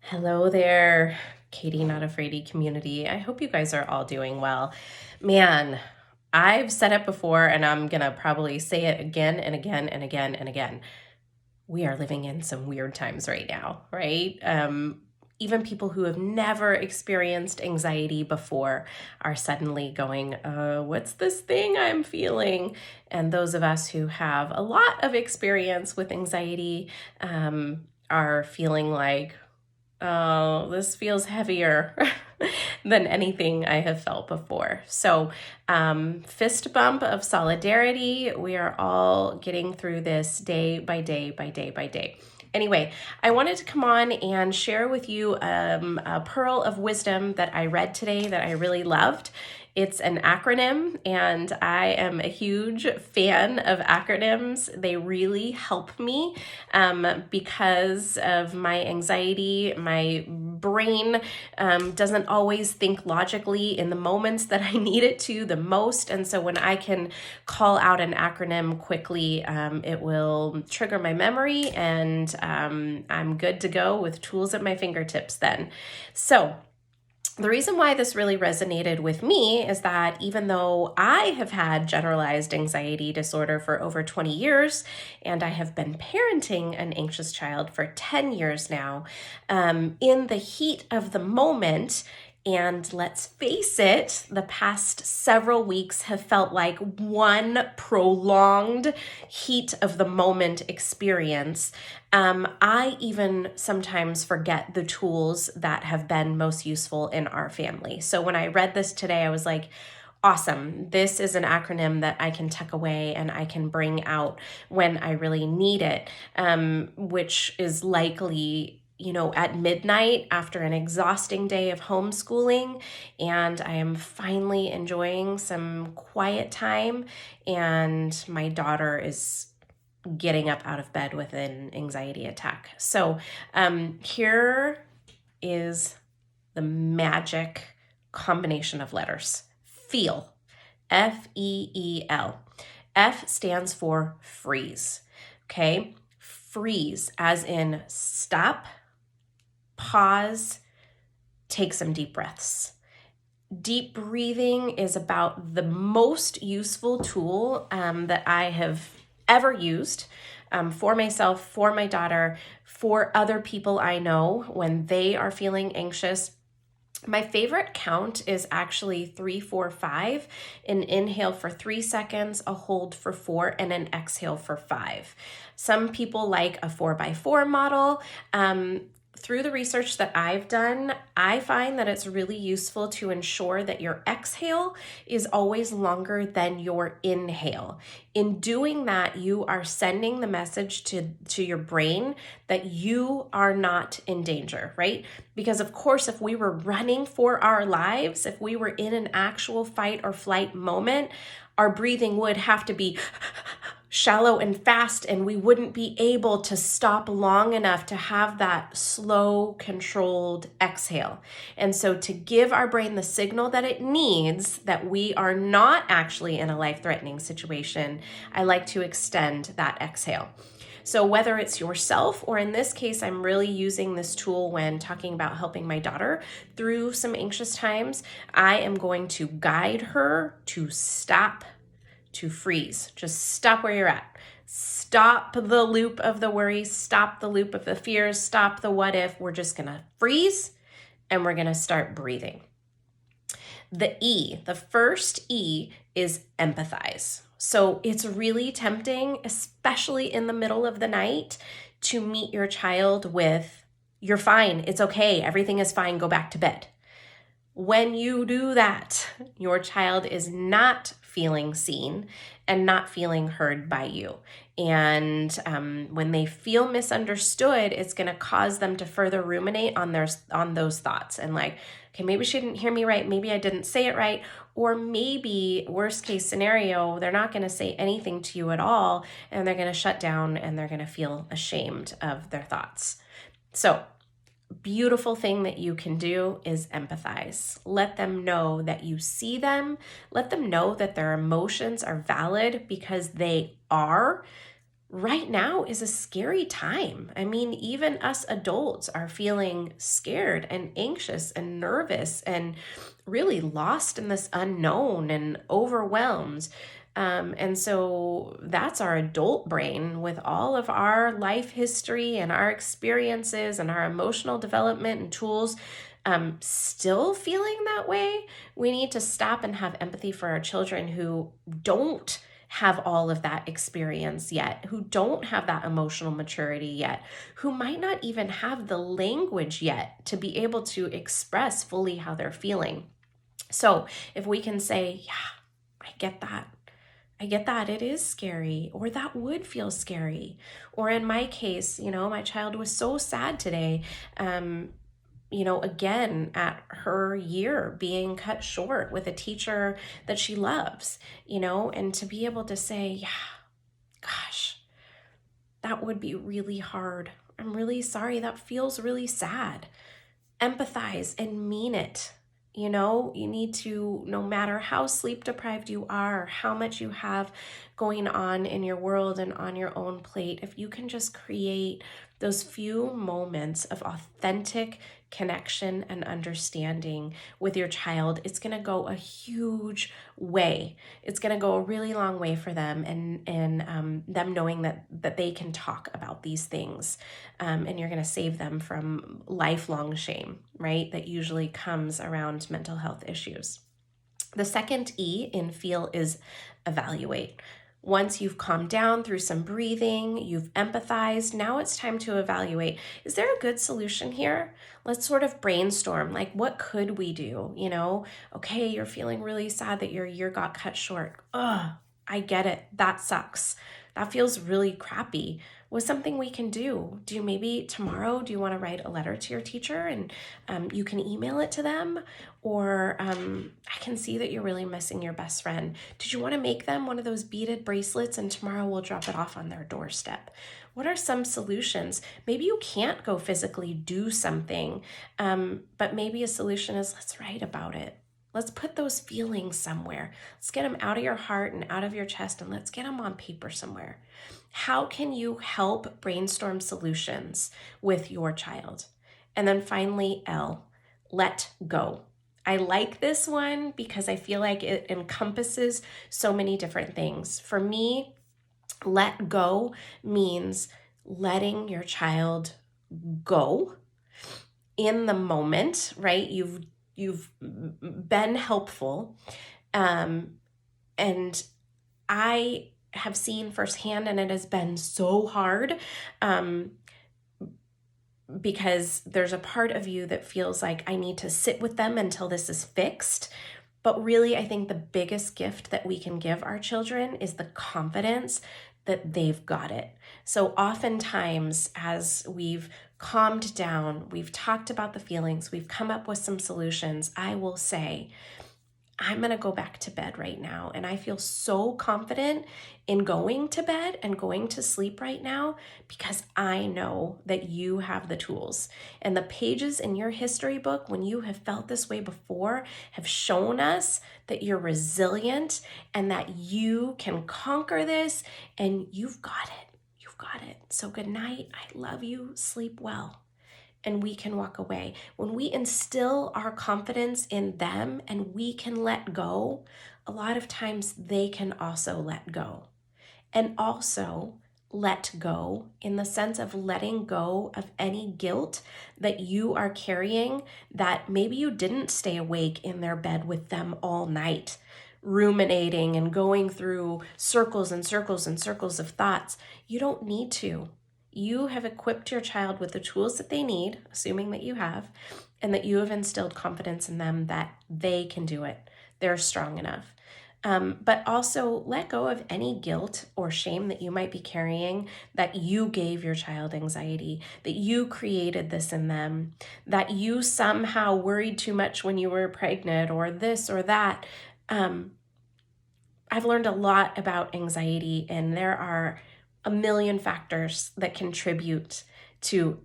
Hello there, Katie Not Afraidy community. I hope you guys are all doing well. Man, I've said it before and I'm going to probably say it again and again and again and again. We are living in some weird times right now, right? Even people who have never experienced anxiety before are suddenly going, what's this thing I'm feeling? And those of us who have a lot of experience with anxiety are feeling like, oh, this feels heavier than anything I have felt before. So, fist bump of solidarity. We are all getting through this day by day by day by day. Anyway, I wanted to come on and share with you a pearl of wisdom that I read today that I really loved. It's an acronym, and I am a huge fan of acronyms. They really help me because of my anxiety. My brain doesn't always think logically in the moments that I need it to the most. And so when I can call out an acronym quickly, it will trigger my memory, and I'm good to go with tools at my fingertips then. So the reason why this really resonated with me is that even though I have had generalized anxiety disorder for over 20 years, and I have been parenting an anxious child for 10 years now, in the heat of the moment, and let's face it, the past several weeks have felt like one prolonged heat of the moment experience. I even sometimes forget the tools that have been most useful in our family. So when I read this today, I was like, awesome. This is an acronym that I can tuck away and I can bring out when I really need it, which is likely at midnight after an exhausting day of homeschooling, and I am finally enjoying some quiet time, and my daughter is getting up out of bed with an anxiety attack. So here is the magic combination of letters. Feel, F-E-E-L. F stands for freeze, okay? Freeze as in stop, pause, take some deep breaths. Deep breathing is about the most useful tool that I have ever used for myself, for my daughter, for other people I know when they are feeling anxious. My favorite count is actually 3, 4, 5. An inhale for 3 seconds, a hold for 4, and an exhale for 5. Some people like a 4x4 model. Through the research that I've done, I find that it's really useful to ensure that your exhale is always longer than your inhale. In doing that, you are sending the message to your brain that you are not in danger, right? Because of course, if we were running for our lives, if we were in an actual fight or flight moment, our breathing would have to be shallow and fast, and we wouldn't be able to stop long enough to have that slow, controlled exhale. And so to give our brain the signal that it needs that we are not actually in a life-threatening situation, I like to extend that exhale. So whether it's yourself, or in this case, I'm really using this tool when talking about helping my daughter through some anxious times, I am going to guide her to stop, to freeze. Just stop where you're at. Stop the loop of the worries, stop the loop of the fears, stop the what if. We're just going to freeze and we're going to start breathing. The E, the first E is empathize. So it's really tempting, especially in the middle of the night, to meet your child with, you're fine, it's okay, everything is fine, go back to bed. When you do that, your child is not feeling seen and not feeling heard by you. And when they feel misunderstood, it's going to cause them to further ruminate on those thoughts and like, okay, maybe she didn't hear me right. Maybe I didn't say it right. Or maybe worst case scenario, they're not going to say anything to you at all, and they're going to shut down and they're going to feel ashamed of their thoughts. So beautiful thing that you can do is empathize. Let them know that you see them. Let them know that their emotions are valid, because they are. right now is a scary time. I mean, even us adults are feeling scared and anxious and nervous and really lost in this unknown and overwhelmed. And so that's our adult brain with all of our life history and our experiences and our emotional development and tools still feeling that way. We need to stop and have empathy for our children who don't have all of that experience yet, who don't have that emotional maturity yet, who might not even have the language yet to be able to express fully how they're feeling. So if we can say, yeah, I get that. I get that it is scary, or that would feel scary. Or in my case, my child was so sad today. Again, at her year being cut short with a teacher that she loves, and to be able to say, yeah, gosh, that would be really hard. I'm really sorry. That feels really sad. Empathize and mean it. You need to, no matter how sleep deprived you are, how much you have going on in your world and on your own plate, if you can just create those few moments of authentic connection and understanding with your child, it's going to go a huge way. It's going to go a really long way for them, and them knowing that they can talk about these things, and you're going to save them from lifelong shame, right? That usually comes around mental health issues. The second E in feel is evaluate. Once you've calmed down through some breathing, you've empathized, now it's time to evaluate. Is there a good solution here? Let's sort of brainstorm, like, what could we do? Okay, you're feeling really sad that your year got cut short. Ugh, I get it. That sucks. That feels really crappy. What's something we can do? Do you want to write a letter to your teacher and you can email it to them? Or I can see that you're really missing your best friend. Did you want to make them one of those beaded bracelets and tomorrow we'll drop it off on their doorstep? What are some solutions? Maybe you can't go physically do something, but maybe a solution is, let's write about it. Let's put those feelings somewhere. Let's get them out of your heart and out of your chest, and let's get them on paper somewhere. How can you help brainstorm solutions with your child? And then finally, L, let go. I like this one because I feel like it encompasses so many different things. For me, let go means letting your child go in the moment, right? You've been helpful. And I have seen firsthand, and it has been so hard, because there's a part of you that feels like I need to sit with them until this is fixed. But really, I think the biggest gift that we can give our children is the confidence that they've got it. So oftentimes, as we've calmed down, we've talked about the feelings, we've come up with some solutions, I will say, I'm going to go back to bed right now. And I feel so confident in going to bed and going to sleep right now because I know that you have the tools. And the pages in your history book, when you have felt this way before, have shown us that you're resilient and that you can conquer this, and you've got it. You've got it. So good night. I love you. Sleep well. And we can walk away. When we instill our confidence in them and we can let go, a lot of times they can also let go. And also let go in the sense of letting go of any guilt that you are carrying, that maybe you didn't stay awake in their bed with them all night, ruminating and going through circles and circles and circles of thoughts. You don't need to. You have equipped your child with the tools that they need, assuming that you have, and that you have instilled confidence in them that they can do it. They're strong enough. But also let go of any guilt or shame that you might be carrying, that you gave your child anxiety, that you created this in them, that you somehow worried too much when you were pregnant, or this or that. I've learned a lot about anxiety, and there are a million factors that contribute to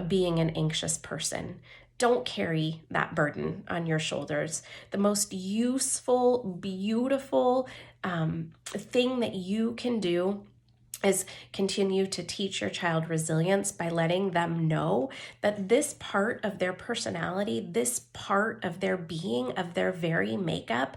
being an anxious person. Don't carry that burden on your shoulders. The most useful, beautiful thing that you can do is continue to teach your child resilience by letting them know that this part of their personality, this part of their being, of their very makeup,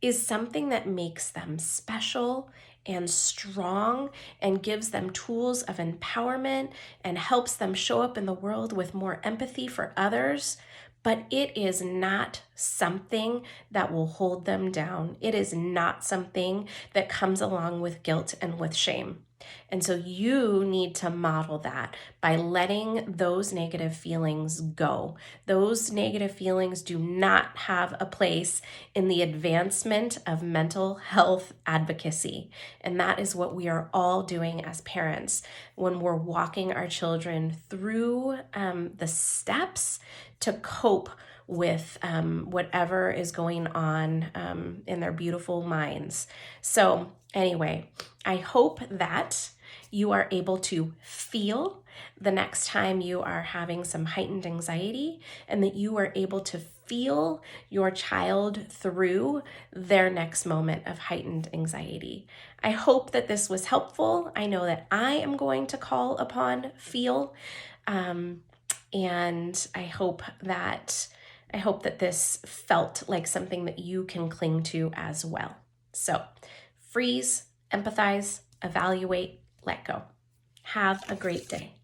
is something that makes them special and strong and gives them tools of empowerment and helps them show up in the world with more empathy for others. But it is not something that will hold them down. It is not something that comes along with guilt and with shame. And so you need to model that by letting those negative feelings go. Those negative feelings do not have a place in the advancement of mental health advocacy. And that is what we are all doing as parents when we're walking our children through the steps to cope with whatever is going on in their beautiful minds. So anyway, I hope that you are able to feel the next time you are having some heightened anxiety, and that you are able to feel your child through their next moment of heightened anxiety. I hope that this was helpful. I know that I am going to call upon feel, and I hope that this felt like something that you can cling to as well. So freeze, empathize, evaluate, let go. Have a great day.